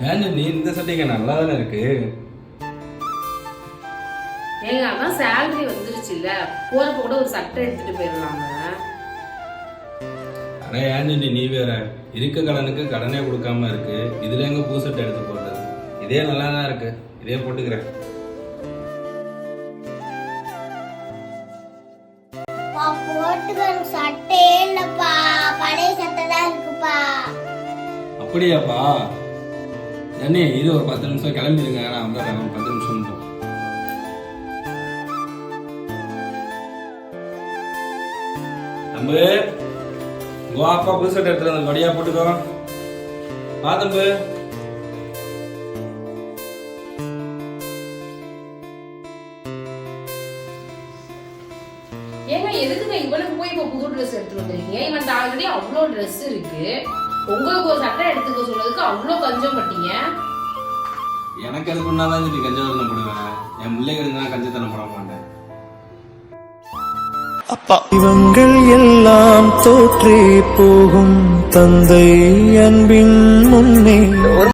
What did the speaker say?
ஏன் நீ இந்த சட்டைங்க நல்லா தானே இருக்கு. ஏங்க அதான் சேலரி வந்துருச்சு இல்ல, போறப்ப கூட ஒரு சட்டை எடுத்துட்டு போயிடலாங்க. அட ஏன் நீ வேற இருக்க கடனுக்கு கடனே கொடுக்காம இருக்கு, இதுல எங்க புது சட்டை எடுத்து போடுறது? இதே நல்லா தான் இருக்கு, இதே போட்டுக்கிறேன். சட்டையே இல்லப்பா, பழைய சட்டை தான் இருக்குப்பா. அப்படியாப்பா? ஜன்னி இது ஒரு 10 நிமிஷம் கிளம்பிடுங்க, நான் வந்துடுறேன். ஒரு 10 நிமிஷம் மட்டும். தம்பு அப்பா புது சட்டை எடுத்துட்டு வந்து வடியா போட்டுக்கோ. வா தம்பு. ஏங்க எதுக்குங்க இவனுக்கு போய் இப்ப புது ட்ரெஸ் எடுத்துட்டு வந்துருக்கீங்க? இவன் ஆல்ரெடி அவ்வளோ ட்ரெஸ் இருக்கு, உங்களுக்கு ஒரு சட்டை எடுத்துக்க சொன்னதுக்கு அவ்வளோ கஞ்சம் பட்டீங்க. எனக்கு அதுக்கு ஒன்னாதான் சொல்லி கஞ்சத்தனம் போடுவேன், என் பிள்ளைகளுக்கு நான் கஞ்சத்தனம் போட மாட்டேன். அப்பா இவங்கள் எல்லாம் தோற்றே போகும் தந்தை அன்பின் முன்னே